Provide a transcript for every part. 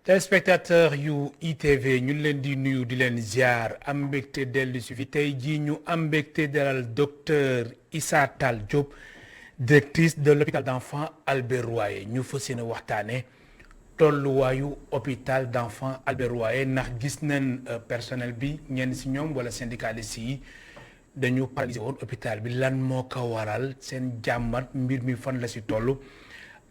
téléspectateur yu ITV ñu leen di nuyu di leen ziar am mbégte dellu si fi tey jii ñu am mbégte dalal docteur Issa Tall Diop directrice de l'hôpital d'enfants Albert Royer ñu fas yéene waxtaane tolluwaayu hôpital d'enfants Albert Royer ndax gis nañ personnel bi ñenn si ñoom wala syndicalistes yi dañu paralysé woon hôpital bi lan moo ko waral seen jàmmat mbir mi fan la si toll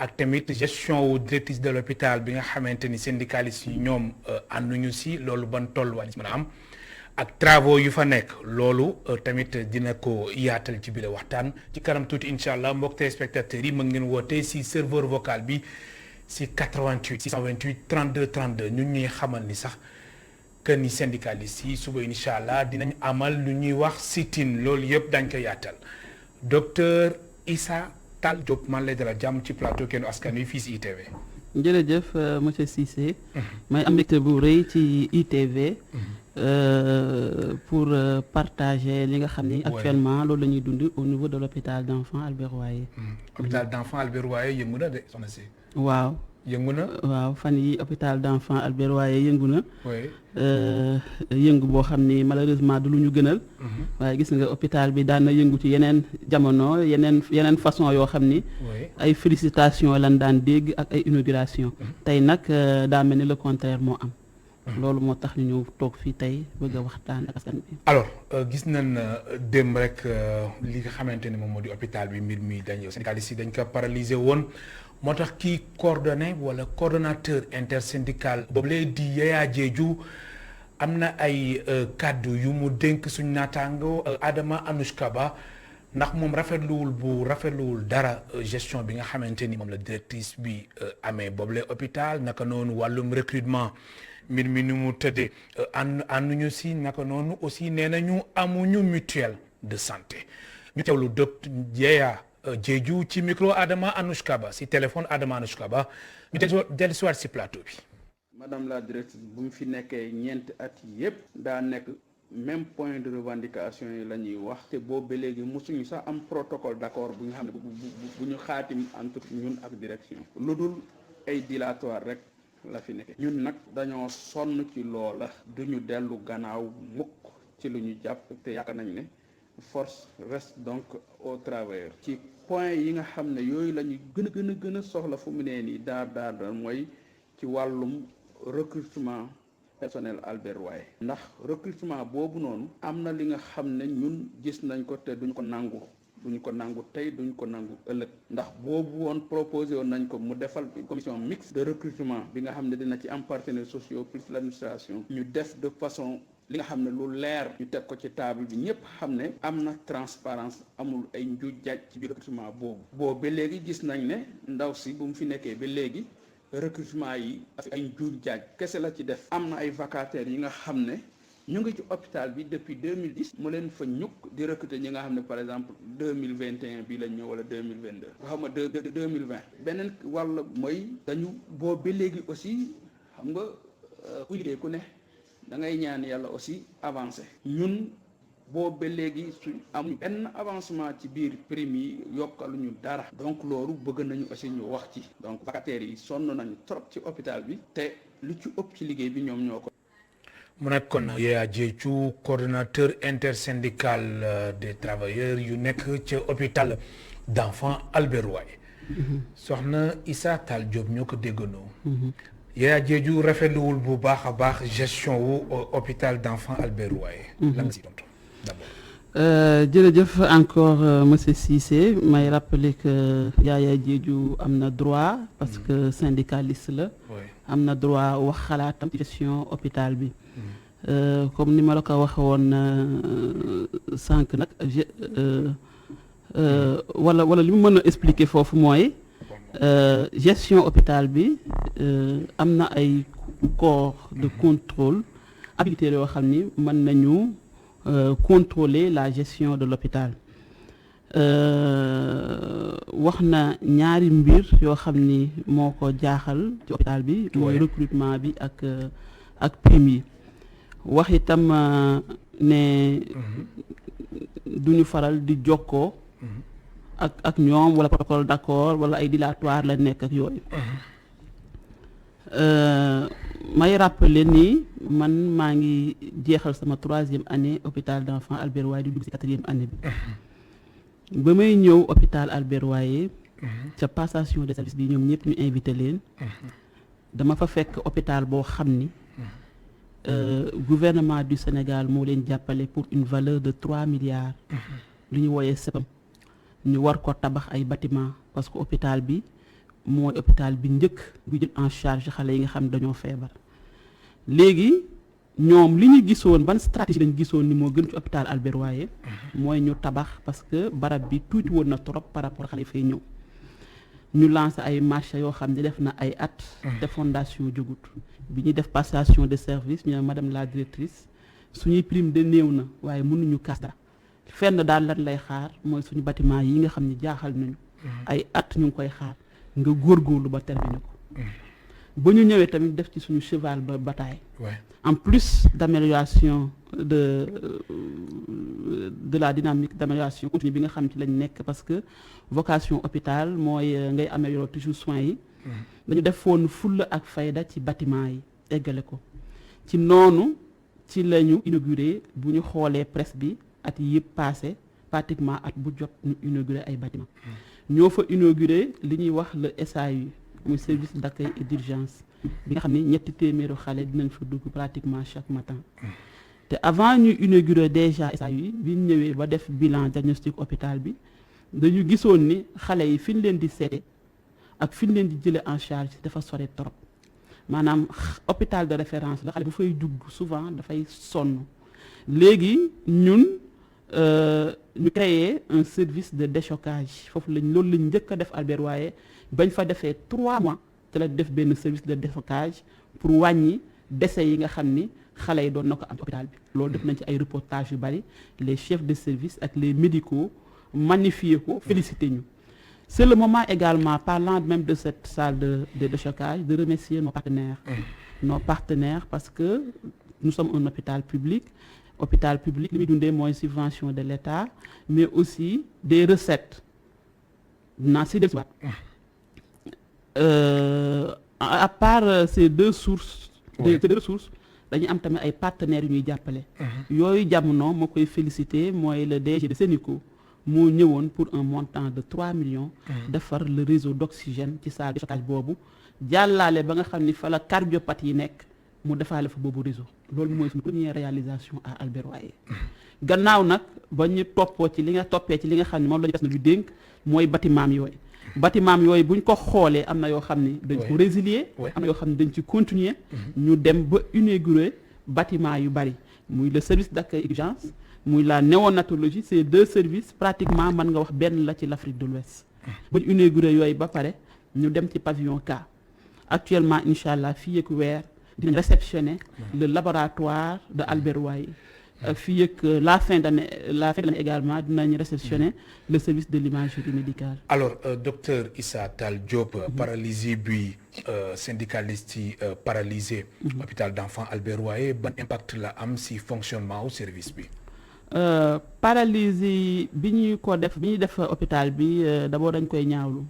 ak tamit gestion wu directrice de l'hôpital bi nga xamante ni syndicalistes yi ñoom ànduñu si loolu ban tolluwaay mën a am ak travaux yu fa nekk loolu tamit dina ko yaatal ci biir waxtaan ci kanam tuuti incha allah mbokk téléspectateurs yi mën ngeen woote si serveur vocal bi si 88 628 32 32 ñun ñuy xamal ni sax que ni syndicalistes yi suba incha allah dinañ amal lu ñuy wax sit-in loolu yëpp dañ ko yaatal docteur Issa Tall Diop man lay dalal jàmm ci plateau Kennu Askan Wi fii si ITV. jërëjëf monsieur Cissé. may am mbégte bu rëy ci ITV. pour partager li nga xam ni actuellement loolu la ñuy dund au niveau de l'hôpital d'enfants Albert Royer. hôpital d'enfants Albert Royer yëngu na de soxna si. waaw. yëngu na waaw fan yi hôpital d'enfants Albert Royer yëngu na. oui. yëngu boo xam ni malheureusement du lu ñu gënal. waaye gis nga hôpital bi daan na yëngu ci yeneen jamono yeneen façon yoo xam ni. ay félicitations lan daan dégg ak ay inauguration tey nag daa mel ni le contraire moo am. loolu moo tax ñu toog fii tey bëgg a waxtaan ak askan bi. alors gis nañ démb rek li nga xamante ni moom moo di hôpital bi mbir mi dañ syndicalistes yi dañ ko paralysé woon moo tax kii coordonné wala coordonnateur intersyndical boobu lay di Yaya Diédhiou am na ay kàddu yu mu dénk suñ naataango Adama Anouchka Ba ndax moom rafetluwul dara gestion bi nga xamante ni moom la directrice bi amee boobu lay hôpital naka noonu wàllum recrutement mbir mi ni mu tëddee ànduñu si naka noonu aussi nee nañu amuñu mutuelle de santé ñu teewlu docteur Yaya Diédhiou ci micro Adama Anouchka Ba si téléphone Adama Anouchka Ba ñu dellusiwaat si plateau bi. madame la directrice bu mu fi nekkee ñeenti at yépp daa nekk même point de revendication yi la ñuy wax te boobu ba léegi mosuñu sax am protocole d'accord bu nga xam ne bu ñu xaatim entre ñun ak direction lu dul ay dilatoire rek la fi nekkee ñun nag dañoo sonn ci loola duñu dellu gannaaw mukk ci lu ñu jàpp te yaakaar nañ ne force reste donc aux travailleurs ci point yi nga xam ne yooyu la ñu gën a soxla fu mu nee nii daar mooy ci wàllum recrutement personnel Albert Royer ndax recrutement boobu noonu am na li nga xam ne ñun gis nañ ko te duñ ko nangu tey duñ ko nangu ëllëg ndax boobu woon proposé woon nañ ko mu defal commission mixte de recrutement bi nga xam ne dina ci am partenaires sociaux plus l'administration ñu def de façon li nga xam ne lu leer ñu teg ko ci table bi ñëpp xam ne am na transparence amul ay njuuj jaaj ci biir recrutement boobu ba léegi gis nañ ne ndaw si bu mu fi nekkee ba léegi recrutement yi ay njuuj jaaj kese la ci def am na ay vacataires yi nga xam ne ñu ngi ci hôpital bi depuis 2010 mu leen fa ñukk di recruter ñi nga xam ne par exemple 2021 bii lañ ñëw wala 2022 xam nga 2020 beneen wàll mooy dañu boo ba léegi aussi xam nga ku liggéey ku ne da ngay ñaan yàlla aussi avancé ñun boo ba léegi su amuñu benn avancement ci biir prime yi yokkaluñu dara donc loolu bëgg nañu aussi ñu wax ci donc vacataires yi sonn nañu trop ci hôpital bi te lu ci ëpp ci liggéey bi ñoom ñoo ko. mu nekkoon Yaya Diédhiou coordonnateur intersyndical des travailleurs yu nekk ca hôpital d'enfants Albert Royer. soxna Issa Tall Diop ñoo ko déggandoo. Yaya Diédhiou rafetluwul bu baax a baax gestion wu hôpital d'enfants Albert Royer. la nga si tontu d'abord. jërëjëf encore monsieur Cissé may rappeler que Yaya Diédhiou am na droit parce que syndicaliste la. am na droit wax xalaatam ci gestion hôpital bi. comme ni ma la ko waxe woon sànq nag wala li mu mën a expliquer foofu mooy gestion hôpital bi am na ay corps de contrôle habilités yoo xam ni mën nañu contrôler la gestion de l'hôpital wax na ñaari mbir yoo xam ni moo ko jaaxal ci hôpital bi mooy recrutement bi ak prime yi wax itam ne duñu faral di jokkoo ak ñoom wala protocole d'accord wala ay dilatoire la nekk ak yooyu may rappeler ni man maa ngi jeexal sama 3e année hôpital d'enfants Albert Royer di dugg ci 4e année bi ba may ñëw hôpital Albert Royer ca passation de service bi ñoom ñëpp ñu invité leen dama fa fekk hôpital boo xam ni gouvernement du Sénégal moo leen jàppale pour une valeur de 3 milliards lu ñu wooyee CEPAM ñu war ko tabax ay bâtiment parce que hôpital bi mooy hôpital bi njëkk bu jël en charge xale yi nga xam dañoo feebar léegi ñoom li ñu gisoon ban stratégie lañ gisoon ni moo gën ci hôpital Albert Royer mooy ñu tabax parce que barab bi tuuti woon na trop par rapport xale yi fay ñëw ñu lancé ay marché yoo xam ne def na ay at te fondation jógut bi ñuy def passation de service ñu ne madame la directrice suñuy prime de néew na waaye mënuñu kasta fenn daal lan lay xaar mooy suñu bâtiment yi nga xam ne jaaxal nañu ay at ñu ngi koy xaar nga góorgóorlu ba terminé ko ba ñu ñëwee tamit def ci suñu cheval ba bataille en plus d'amélioration de la dynamique d'amélioration continue bi nga xam ci lañ nekk parce que vocation hôpital mooy ngay améliorer toujours soins yi dañu def foon fulla ak fayda ci bâtiment yi eggale ko ci noonu ci la ñu inauguré bu ñu xoolee presse bi at yëpp passé pratiquement at bu jot ñu inauguré ay bâtiment ñoo fa inauguré li ñuy wax le SAU muy service d'accueil et d'urgence bi nga xam ne 300 xale dinañ fa dugg pratiquement chaque matin te avant ñu inauguré déjà SAU yi bi ñu ñëwee ba def bilan diagnostic hôpital bi dañu gisoon ni xale yi fi ñu leen di seete ak fi ñu leen di jëlee en charge dafa sore trop maanaam hôpital de référence la xale bu fay dugg souvent dafay sonn léegi ñun ñu créé un service de déchocage foofu loolu lañ njëkk a def Albert Royer bañ fa defee 3 mois te la def benn service de déchocage pour wàññi décès yi nga xam ni xale yi doon na ko am ci hôpital bi loolu def nañ ci ay reportages yu bari les chefs de service ak les médicaux magnifier ko féliciter ñu. C'est le moment également, parlant même de cette salle de déchocage, de remercier nos partenaires. Nos partenaires parce que nous sommes un hôpital public, li muy dundee mooy subvention de l'État, mais aussi des recettes. Naa si dellusiwaat. À part ces deux sources, dañuy am tamit ay partenaires yu ñuy jàppale. Yooyu jamono moo koy féliciter mooy le DG de Sénico. moo ñëwoon pour un montant de 3 millions defar le réseau d'oxygène ci salle de déchocage boobu jàllaale ba nga xam ni fa la cardiopathe yi nekk mu defaale fa boobu réseau loolu mooy suñu première réalisation à Albert Royer gannaaw nag ba ñu toppee ci li nga xam ne moom la ñu des na lu dénk mooy bâtiment yooyu buñ ko xoolee am na yoo xam ni dañ ko résilier am na yoo xam ne dañ ci continuer ñu dem ba inaugurer bâtiment yu bari muy le service d'accueil urgence muy la néonatologie ces 2 services pratiquement mën nga wax benn la ci l'Afrique de l'Ouest ba ñu inauguré yooyu ba pare ñu dem ci pavillon K actuellement incha allah fii ak weer dinañ réceptionner le laboratoire de Albert Royer fii ak la fin d'année également dinañ réceptionner le service de l'imagerie médicale. Alors docteur Issa Tall Diop paralysie bi syndicaliste yi paralysé hôpital d'enfants Albert Royer ban impact la am si fonctionnement au service bi. Paralysie bi ñuy def hôpital bi d'abord dañ koy ñaawlu.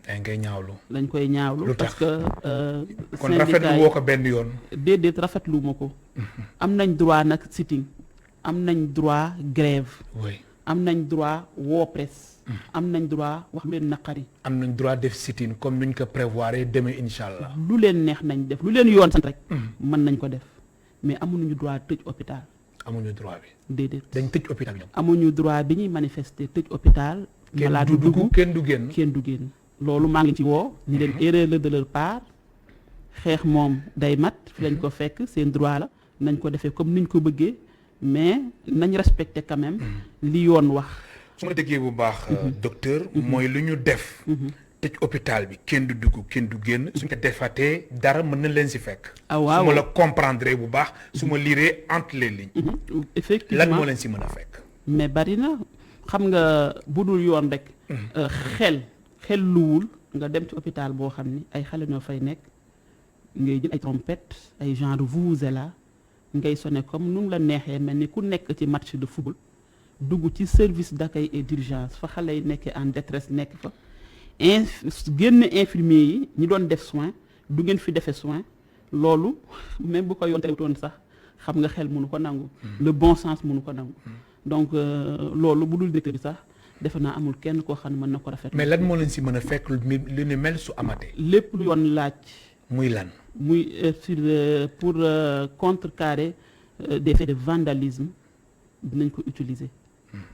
dañ koy ñaawlu parce que. kon rafetlu woo ko benn yoon. déedéet rafetlu ma ko. am nañ droit nag sitting am nañ droit grève. oui am nañ droit woo presse. am nañ droit wax leen naqari. am nañ droit def sitting comme nuñ ko prévoir demee incha allah. lu leen neex nañ def lu leen yoon sant rek. mën nañ ko def mais amuñu droit tëj hôpital. amuñu droit bi. déedéet dañ tëj hôpital ñoom. amuñu droit bi ñuy manifester tëj hôpital. malade du dugg kenn du génn. loolu maa ngi ci woo. ñu leen erreur la de leur part. xeex moom day mat fi lañ ko fekk seen droit la nañ ko defee comme niñ ko bëggee mais nañ respecter quand même. li yoon wax. su ma déggee bu baax. docteur. mooy lu ñu def. tëj hôpital bi kenn du dugg kenn du génn suñ ko defatee dara mën na leen si fekk. waaw su ma la comprendre bu baax su ma liree entre les lignes. effectivement lan moo leen si mën a fekk. mais bari na xam nga budul yoon rek. xel luwul nga dem ci hôpital boo xam ni ay xale ñoo fay nekk ngay jël ay trompette ay genre vuvuzela ngay sonné comme nu la neexee mel ni ku nekk ci match de football dugg ci service d'accueil et d'urgence fa xale yi nekkee en détresse nekk fa. génn infirmier yi ñi doon def soin du ngeen fi defee soin loolu même bu ko yoon terewutoon sax xam nga xel mënu ko nangu. le bon sens mënu ko nangu. donc loolu bu dul directeur bi sax defe naa amul kenn koo xam ne mën na ko rafet. mais lan moo leen si mën a fekk lu ni mel su amatee. lépp lu yoon laaj. muy lan. muy pour contrecarrer des faits de vandalisme dinañ ko utiliser.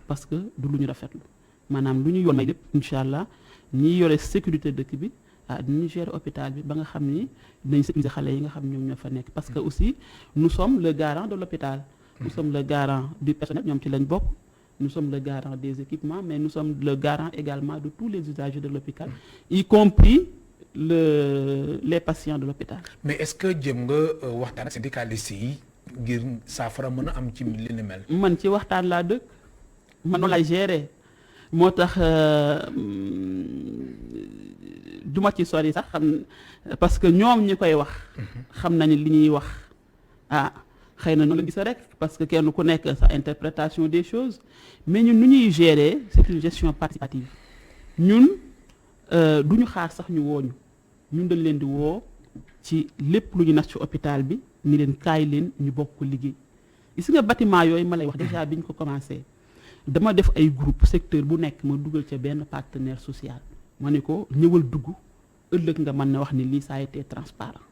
parce que du lu ñu rafetlu maanaam lu ñu yoon may lépp incha allah ñi yore sécurité dëkk bi dinañu gérer hôpital bi ba nga xam ni dinañ sécuriser xale yi nga xam ñoom ñoo fa nekk parce que aussi nous sommes le garant de l'hôpital. nous sommes le garant du personnel ñoom ci lañ bokk. nous sommes le garant des équipements mais nous sommes le garant également de tous les usagers de l'hôpital y compris les patients de l'hôpital. mais est-ce que jëm nga waxtaan ak syndicalistes yi ngir saafara mën a am ci li ni mel. man ci waxtaan laa dëkk man noonu lay gérer moo tax du ma ci sori sax xam parce que ñoom ñi koy wax. xam nañu li ñuy wax xëy na noonu la gis rek parce que kenn ku nekk sa interprétation des choses mais ñun nu ñuy gérer c'est une gestion participative ñun du ñu xaar sax ñu woo ñun dañ leen di woo ci lépp lu ñu nas ci hôpital bi ni leen kaay leen ñu bokk ko liggéey gis nga bâtiment yooyu ma lay wax déjà bi ñu ko commencé dama def ay groupe secteur bu nekk ma dugal ca benn partenaire social ma ne ko ñëwal dugg ëllëg nga mën na wax ni lii ça a été transparent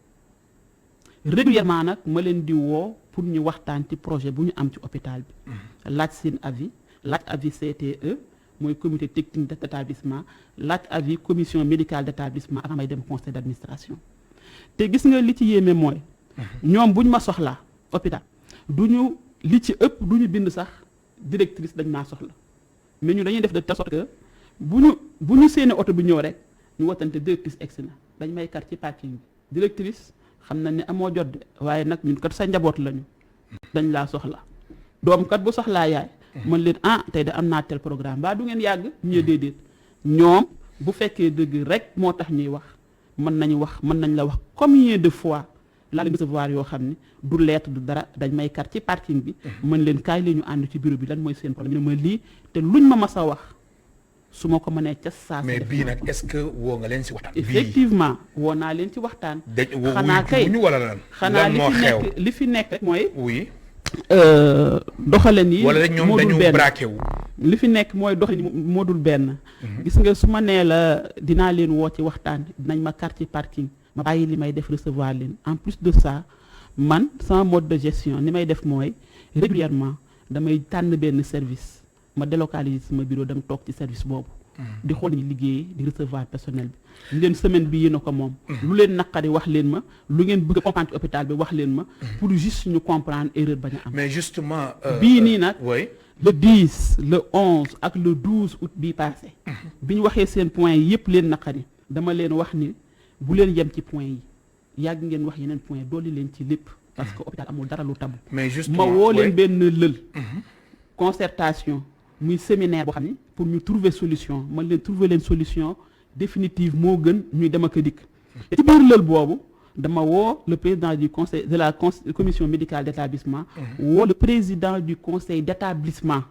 régulièrement nag ma leen di woo pour ñu waxtaan ci projet bu ñu am ci hôpital bi laaj seen avis laaj avis CTE mooy comité technique d'établissement laaj avis commission médicale d'établissement avant may dem conseil d'administration te gis nga li ci yéeme mooy ñoom bu ñu ma soxlaa hôpital du ñu li ci ëpp du ñu bind sax directrice dañ maa soxla mais ñu dañuy def de telle sorte que bu ñu seeni oto bi ñëw rek ñu wootante directrice egsi na dañ may kar ci parking bi directrice xam nañ ne amoo jot de waaye nag ñun kat sa njaboot lañu dañ laa soxla doom kat bu soxlaa yaay mën leen tey de am naa tel programme baa du ngeen yàgg ñu déedéet ñoom bu fekkee dëgg rek moo tax ñuy wax mën nañ la wax combien de fois laa leen recevoir yoo xam ne du lettre du dara dañ may kar ci parking bi mën leen kaay leen ñu ànd ci bureau bi lan mooy seen problème ma lii te luñ ma mas a wax su ma ko mënee ca saa mais bii nag est-ce que woo nga leen ci waxtaan. effectivement woo naa leen ci waxtaan. xanaa kay wala lan. xanaa moo xew li fi nekk rek mooy. oui. doxalin yi. wala ñoom dañu braqué wu. li fi nekk mooy doxalin yi moo dul benn. gis nga su ma nee la dinaa leen woo ci waxtaan dinañ ma carte ci parking ma bàyyi li may def recevoir leen en plus de ça man sama mode de gestion ni may def mooy régulièrement damay tànn benn service. ma délocaliser sama bureau dem toog ci service boobu di xool ni liggéey di recevoir personnel bi leen semaine bi yéen a ko moom lu leen naqari wax leen ma lu ngeen bëgg a comprendre ci hôpital bi wax leen ma pour juste ñu comprendre erreur bañ a am mais justement bii nii nag oui le 10 le 11 ak le 12 août bii passé bi ñu waxee seen point yi yëpp leen naqari dama leen wax ni bu leen yem ci point yi yàgg ngeen wax yeneen point dooli leen ci lépp parce que hôpital amul dara lu tabu mais justement ma woo leen benn lël concertation muy séminaire boo xam ne pour ñu trouver solution man leen trouver leen solution définitive moo gën ñuy dem ak a dikk te ci biir lël boobu dama woo le président du conseil de la commission médicale d'établissement woo le président du conseil d'établissement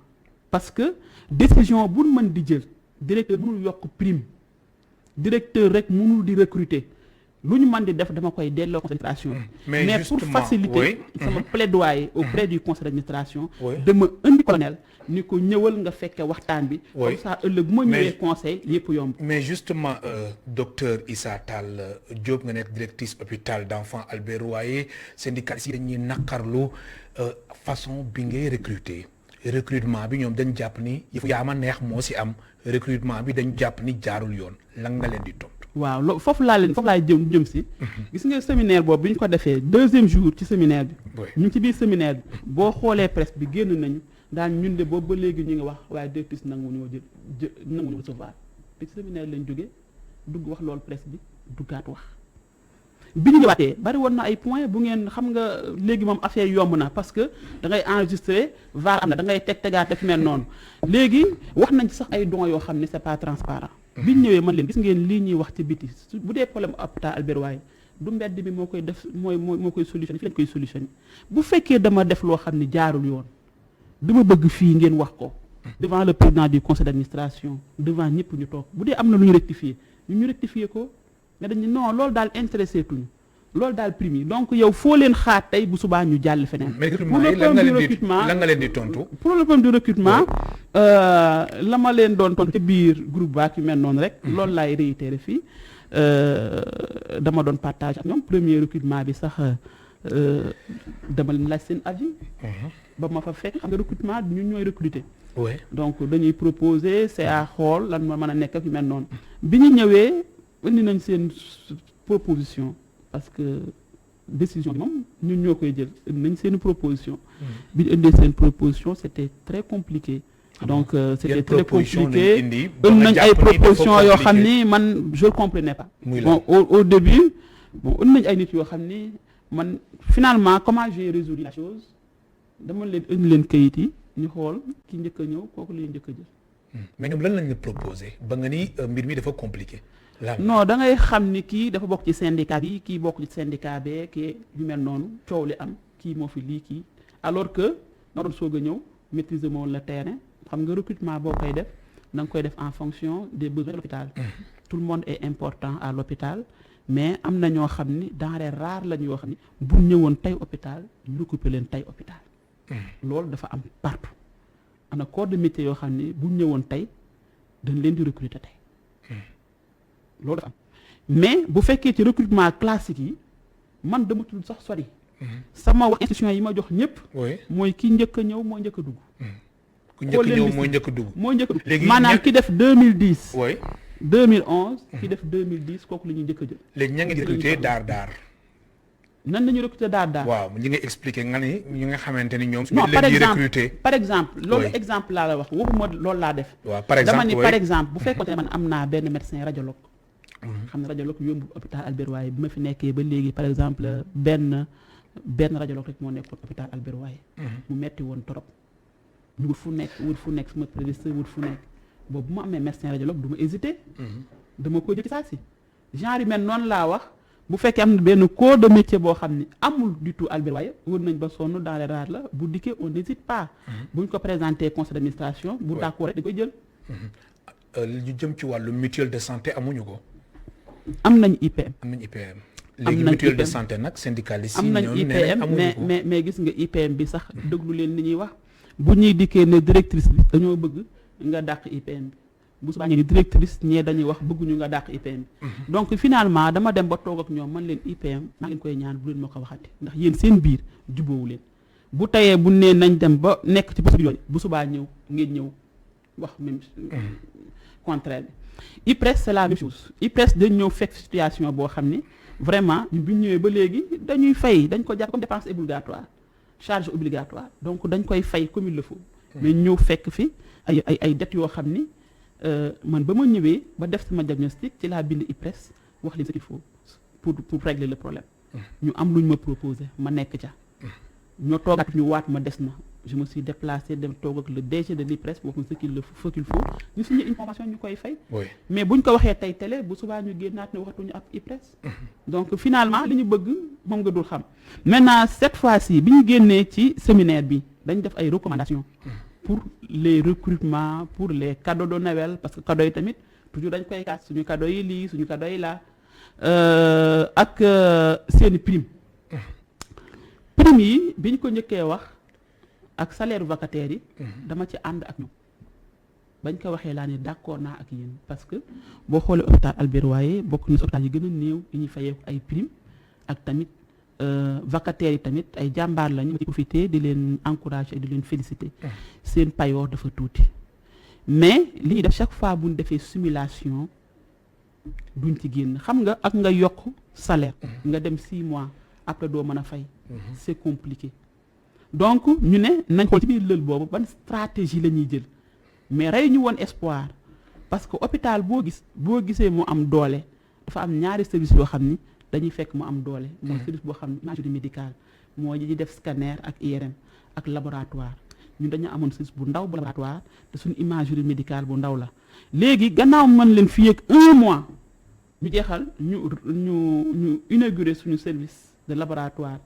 parce que décision bu mën di jël directeur mënul yokk prime directeur rek mënul di recruter lu ñu mën di def dama koy delloo conseil d'administration mais pour faciliter sama plaidoyer auprès du conseil d'administration dama indi colonel ni ko ñëwal nga fekke waxtaan bi comme ça ëllëg bu ma ñëwee conseil yëpp yomb mais justement docteur Issa Tall Diop nga nekk directrice hôpital d'enfants Albert Royer syndicalistes yi dañuy naqarlu façon bi ngay recrutement bi ñoom dañ jàpp ni yëfu yaa ma neex moo ci am recrutement bi dañ jàpp ni jaarul yoon lan nga leen di tontu. waaw loolu foofu laay jëm si gis nga séminaire boobu bi ñu ko defee deuxième jour ci séminaire bi ñu ngi ci biir séminaire bi boo xoolee presse bi génn nañu daan ñun de boobu ba léegi ñu ngi wax waaye directrice nangu ñoo nangu ñoo recevoir te ci séminaire lañ jógee dugg wax loolu presse bi duggaat wax bi ñu ñëwaatee bari woon na ay points bu ngeen xam nga léegi moom affaire yomb na parce que da ngay enregistrer VAR am na da ngay tegaat fi mel noonu léegi wax nañ ci sax ay dons yoo xam ne c'est pas transparent bi ñu ñëwee man leen gis ngeen lii ñuy wax ci biti bu dee problème hôpital Albert Royer du mbedd bi moo koy def moo koy solutionné fi lañ koy solutionné bu fekkee dama def loo xam ne jaarul yoon dama bëgg fii ngeen wax ko devant le président du conseil d'administration devant ñëpp ñu toog bu dee am na lu ñu rectifier ñu rectifier ko nga dañ non loolu daal intéressé tuñu loolu daal prime yi donc yow foo leen xaar tey bu subaa ñu jàll feneen. mais recrutement lan nga leen di tontu. pour le problème du recrutement la ma leen doon tontu ci biir groupe baak yu mel noonu rek. loolu laay réitéré fii dama doon partage ak ñoom premier recrutement bi sax dama leen laaj seen avis. ba ma fa fekk xam nga recrutement ñun ñooy recruter. oui donc dañuy proposer c'est à xool lan ma mën a nekk ak yu mel noonu. bi ñu ñëwee indi nañ seen proposition parce que décision bi moom ñun ñoo koy jël indi nañ seen proposition. bi ñu indee seen proposition c'était très compliqué. donc c'était très compliqué indi nañ ay propositions yoo xam ni man je ne comprenais pas. bon au début bon indi nañ ay nit yoo xam ni man finalement comment j'ai résolu la chose dama leen indi leen kayit yi ñu xool ki njëkk a ñëw kooku la ñu njëkk a jël. mais ñoom lan lañ la proposé ba nga ni mbir mi dafa compliqué. non da ngay xam ni kii dafa bokk ci syndicat bi kii bokk ci syndicat bee kii yu mel noonu coow li am kii moo fi lii kii alors que na doon soog a ñëw maîtriser moom le terrain xam nga recrutement boo koy def da nga koy def en fonction des besoins de l'hôpital. Tout le monde est important à l'hôpital mais am na ñoo xam ni denrées rares lañ yoo xam ni bu ñëwoon tey hôpital ñu recruter leen tey hôpital. loolu dafa am partout am na corps de métier yoo xam ni bu ñëwoon tey dañ leen di recruter tey. loolu dafa am mais bu fekkee ci recrutement classique yi man dama tudd sax sori. sama wax institution yi ma jox ñëpp. mooy ki njëkk a ñëw moo njëkk a dugg. ku njëkk a ñëw moo njëkk a dugg. moo njëkk a dugg léegi maanaam ki def 2010. 2011. ki def 2010 kooku la ñuy njëkk a jël. léegi ña ngi recruter daar. nan la ñuy recruter daar. waaw ñi nga expliquer nga ni ñi nga xamante ni ñoom. non par leen exemple loolu exemple laa la wax waxuma loolu laa def. waaw par exemple dama ni par exemple bu fekkoon ne man am naa benn médecin radiologue. xam ne radiologue yóbbu hôpital Albert Royer bi ma fi nekkee ba léegi par exemple benn radiologue rek moo nekkoon hôpital Albert Royer. mu metti woon trop. ñu wut fu nekk suma prédécesseur wut fu nekk boobu bu ma amee médecin radiologue du ma hésiter. dama ko jël ci saa si genre yu mel noonu laa wax bu fekkee am na benn corps de métier boo xam ni amul du tout Albert Royer wër nañ ba sonn dans les rares la bu dikkee on n'hésite pas. bu ñu ko présenter conseil d'administration bu d'accord rek dañ koy jël. ñu jëm ci wàllu mutuelle de santé amuñu ko. am nañ IPM. léegi mutuelle de santé nag syndicaliste yi am nañ IPM mais gis nga IPM bi sax déglu leen li ñuy wax bu ñuy dikkee ne directrice bi dañoo bëgg nga dàq IPM bi bu subaa ñu ni directrice ñee dañuy wax bëgguñu nga dàq IPM bi donc finalement dama dem ba toog ak ñoom man leen IPM maa ngi koy ñaan bu leen ma ko waxati ndax yéen seen biir jubóowu leen bu tayee bu nee nañ dem ba nekk ci procédure yooyu bu subaa ñëw ngeen ñëw wax même contraire bi IPRES c'est la même chose IPRES dañ ñëw fekk situation boo xam ni vraiment ñun bu ñu ñëwee ba léegi dañuy fay dañ ko jàpp comme dépense obligatoire charge obligatoire donc dañ koy fay comme il le faut mais ñëw fekk fi ay dettes yoo xam ni man ba ma ñëwee ba def sama diagnostic ci laa bind IPRES wax li ce qu'il faut pour régler le problème ñu am lu ñu ma proposé ma nekk ca ñoo toogaat ñu waat ma des na je me suis déplacé dem toog ak le DG de l'IPRES wax ma ce qu'il faut ñu signé une convention ñu koy fay mais buñ ko waxee tey télé bu subaa ñu génnaat ne waxatuñu ab IPRES donc finalement li ñu bëgg moom nga dul xam maintenant cette fois-ci bi ñu génnee ci séminaire bi dañ def ay recommandations pour les recrutements pour les cadeaux de Noël parce que cadeaux yi tamit toujours dañ koy kaas suñu cadeaux yi lii suñu cadeaux yi laa ak seeni prime yi bi ñu ko njëkkee wax ak salaire vacataire yi dama ci ànd ak ñoom bañ ko waxee laa ne d'accord naa ak yéen parce que boo xoolee hôpital Albert Royer bokk na ci hôpital yi gën a néew yi ñuy fayee ay prime ak tamit vacataires yi tamit ay jàmbaar lañu ma ci profiter di leen encourager et di leen féliciter seen payoor dafa tuuti mais li ñuy def chaque fois bu ñu defee simulation duñ ci génn xam nga ak nga yokk salaire nga dem 6 mois après doo mën a fay c'est compliqué donc ñu ne nañ xool ci biir lël boobu ban stratégie la ñuy jël mais rey ñu woon espoir parce que hôpital boo gisee mu am doole dafa am ñaari service yoo xam ni dañuy fekk mu am doole mooy service boo xam ne imagerie médicale mooy ñi def scanner ak IRM ak laboratoire ñun dañu amoon service bu ndaw bu laboratoire te suñu imagerie médicale bu ndaw la léegi gannaaw mën leen fii ak 1 mois ñu jeexal ñu inaugurer suñu service de laboratoire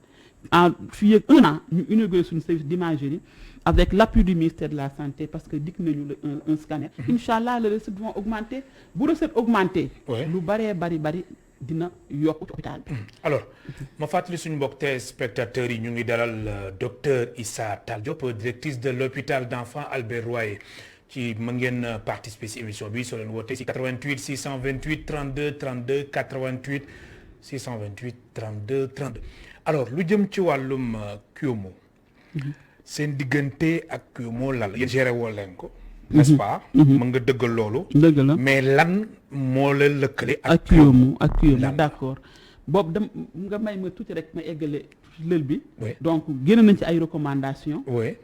fii ak 1 an ñu inaugurer suñu service d'imagerie avec l'appui du ministère de la santé parce que dikk nañu un scanner inch'Allah les recettes vont augmenter bu recette augmenter lu bari dina yokk ci hôpital bi. alors ma fàttali suñu mbokk téléspectateurs yi ñu ngi dalal docteur Issa Tall Diop directrice de l'hôpital d'enfants Albert Royer ci ma ngeen participer ci émission bi soo leen wootee ci 88 628 32 32 88 628 32 32 alors lu jëm ci wàllum Cuomo seen diggante ak Cuomo lan la yéen géré woo leen ko n'est-ce pas mën nga dëggal loolu dëgg la mais lan moo leen lëkkale ak Cuomo d'accord boobu dem nga may ma tuuti rek ma eggale lël bi donc génn nañ ci ay recommandations oui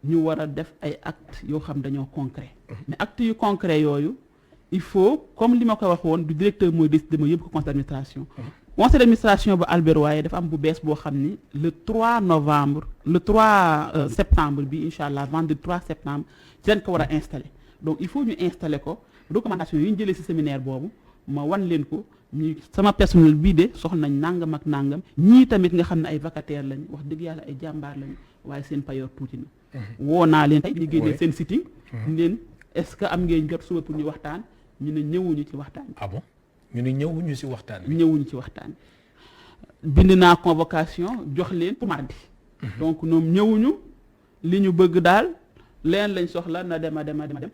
ñu war a def ay actes yoo xam dañoo concret mais actes yu concret yooyu il faut comme li ma ko wax woon du directeur mooy décider ma yóbbu ko conseil d'administration conseil d'administration ba Albert Royer dafa am bu bees boo xam ni le 3 septembre bi incha allah vendredi 3 septembre ci lañ ko war a installer donc il faut ñu installer ko recommandation yi ñu jëlee ci séminaire boobu ma wan leen ko ñu sama personnel bii de soxla nañ nangam ak nangam ñii tamit nga xam ne ay vacataires lañ wax dëgg yàlla ay jàmbaar lañ waaye seen payoor tuuti na woo naa leen tey ñu génnee seen sitting ñu leen est-ce que am ngeen jot suba pour ñu waxtaan ñu ne ñëwuñu ci waxtaan ah bon ñu ne ñëwuñu ci waxtaan bi ñëwuñu ci waxtaan bind naa convocation jox leen pour mardi donc ñoom ñëwuñu li ñu bëgg daal leen lañ soxla na dem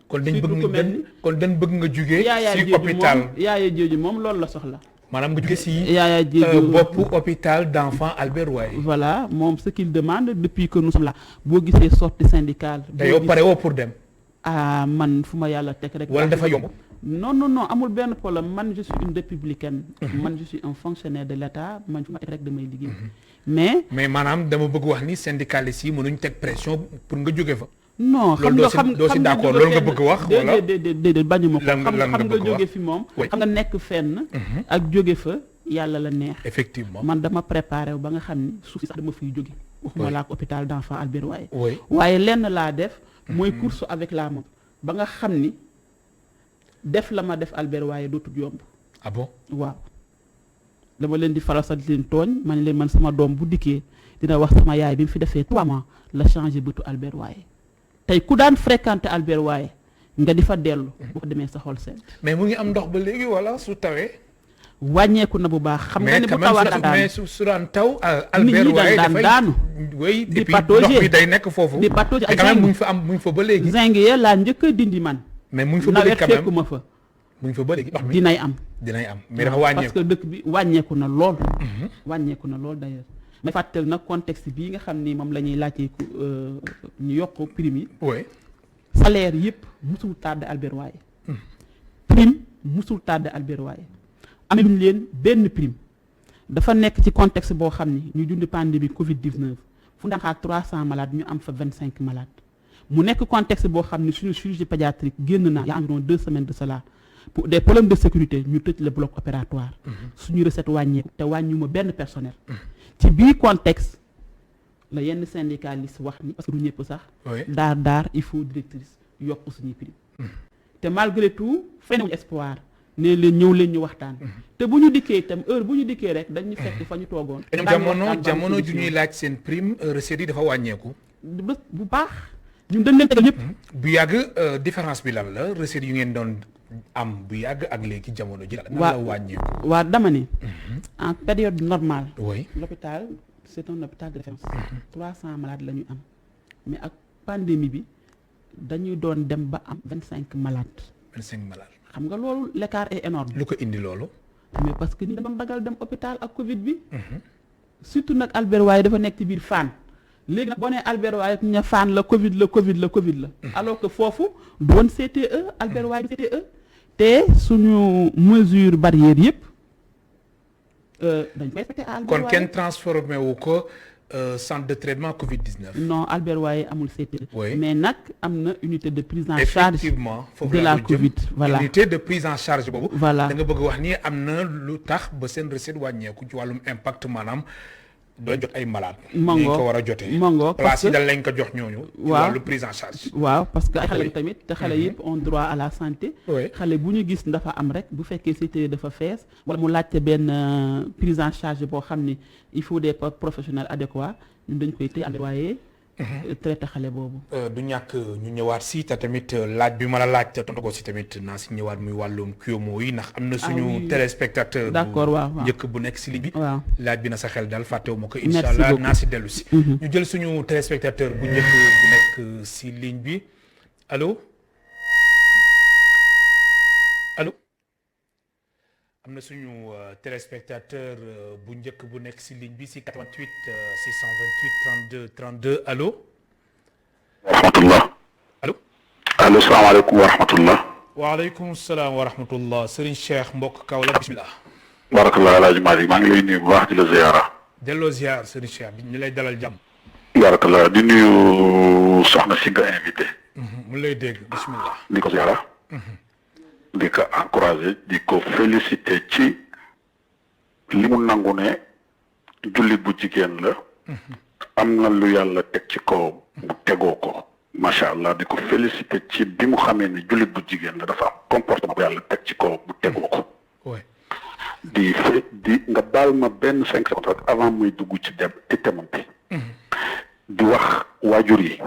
kon dañ bëgg nga jugee ci hôpital Yaaya Jeeju moom loolu la soxla maanaam nga jóge ci Yaaya Jeeju boppu hôpital d'enfants Albert Royer voilà moom ce qu'il demande depuis que nous sommes là boo gisee sortie syndicale te yow pare woo pour dem man fu ma yàlla teg rek wala dafa yomb non amul benn problème man je suis une républicaine man je suis un fonctionnaire de l'État man fu ma teg rek damay liggéey mais maanaam dama bëgg wax ni syndicalistes yi mënuñ teg pression pour nga jóge fa non xam doo si d'accord loolu nga bëgg wax wala déedéet bañu ma ko xam nga jóge fi moom xam nga nekk fenn ak jóge fa yàlla la neex effectivement man dama préparé wu ba nga xam ni suuf si sax dama fiy jóge waxuma laa ko hôpital d'enfants Albert Royer waaye lenn laa def mooy course avec la moom ba nga xam ni def la ma def Albert Royer dootul yomb ah bon waaw dama leen di faral sax di leen tooñ man leen man sama doom bu dikkee dina wax sama yaay bi mu fi defee 3 mois la changé bëtu Albert Royer tey ku daan fréquenter Albert Royer nga di fa dellu boo ko demee sa xol seen mais mu ngi am ndox ba léegi wala su tawee wàññeeku na bu baax xam nga ne bu tawaat mais su daan taw Albert Royer dafay daanu oui di ndox bi day nekk foofu di patauger ak quand même mu ngi fa ba léegi zinc ya laa njëkk a dindi man mais mu ngi fa ba léegi quand même fekkuma fa mu ngi fa ba léegi ndox mi dinay am mais dafa wàññeeku parce que dëkk bi wàññeeku na lool wàññeeku na lool d'ailleurs may fàttali nag contexte bii nga xam ni moom la ñuy laajte ñu yokk prime yi salaire yëpp musul tardé Albert Royer prime musul tardé Albert Royer amuñu leen benn prime dafa nekk ci contexte boo xam ni ñu dund pandémie Covid-19 fu daan xaar 300 malades ñu am fa 25 malades mu nekk contexte boo xam ni suñu chirurgie pédiatrique génn naa y a environ 2 semaines de cela pour des problèmes de sécurité ñu tëj le bloc opératoire suñu recette wàññeeku te wàññuma benn personnel ci biir contexte la yenn syndicaliste wax ni parce que du ñëpp sax daar il faut directrice yokk suñuy prime te malgré tout fenewuñu espoir ne leen ñëw leen ñu waxtaan te bu ñu dikkee itam heure bu ñu dikkee rek dañu fekk fa ñu toogoon jamono ju ñuy laaj seen prime recettes yi dafa wàññeeku bu baax ñun dañ leen tegal ñëpp bu yàgg différence bi lan la recettes yu ngeen doon am bu yàgg ak léegi jamono ji nan la wàññeeku waa dama ne en période normale oui l'hôpital c'est un hôpital de référence 300 malades la ñu am mais ak pandémie bi dañuy doon dem ba am 25 malades xam nga loolu l'écart est énorme lu ko indi loolu mais parce que ni doon ragal dem hôpital ak Covid bi surtout nag Albert Royer dafa nekk ci biir Fann léegi nag boo nee Albert Royer ñu ne Fann la Covid la alors que foofu doon CTE Albert Royer CTE te suñu mesure barrière yëpp dañ koy respecté à Albert Royer kon kenn transformé wu ko centre de traitement Covid-19 non Albert Royer amul CTE mais nag am na unité de prise en charge effectivement de la Covid voilà unité de prise en charge boobu voilà da nga bëgg wax ni am na lu tax ba seen recette wàññeeku ci wàllum impact maanaam doo jot ay malade mango ñu ko war a jotee mango place yi dañ lañ ko jox ñooñu ci wàllu prise en charge waaw parce que ay xale tamit te xale yëpp ont droit à la santé xale bu ñu gis dafa am rek bu fekkee CTE dafa fees wala mu laajte benn prise en charge boo xam ni il faut des professionnels adéquats ñun dañ koy téye Albert Royer traité xale boobu. du ñàkk ñu ñëwaat si te tamit laaj bi ma la laaj te tontu ko si tamit naa si ñëwaat muy wàllum Cuomo yi ndax am na suñu téléspectateur d'accord waaw njëkk bu nekk si ligne bi waaw laaj bi na sa xel daal fàttewu ma ko Merci incha allah beaucoup. naa si dellu si ñu jël suñu téléspectateur bu njëkk bu nekk si ligne bi allo allo am na suñu téléspectateur bu njëkk bu nekk si ligne bi si 88 628 32 32 allo rahmatullah allo allo salaamaaleykum wa rahmatullah waaleykum salaam wa rahmatullah Serigne Cheikh mbokk Kaolack bismillah barakallah alaaji Malick maa ngi lay nuyu bu baax di la ziyaara delloo ziar Serigne Cheikh bi ñu lay dalal jàmm barakallah di nuyu soxna si nga invité mu lay dégg bismillah di ko ziyaara di ko encouragé di ko félicité ci li mu nangu ne jullit bu jigéen la am na lu yàlla teg ci kaw mu tegoo ko macha allah di ko félicité ci bi mu xamee ne jullit bu jigéen la dafa am comportement bu yàlla teg ci kaw mu tegoo ko di nga baal ma benn 5 secondes rek avant muy dugg ci thème bi di wax waajur yi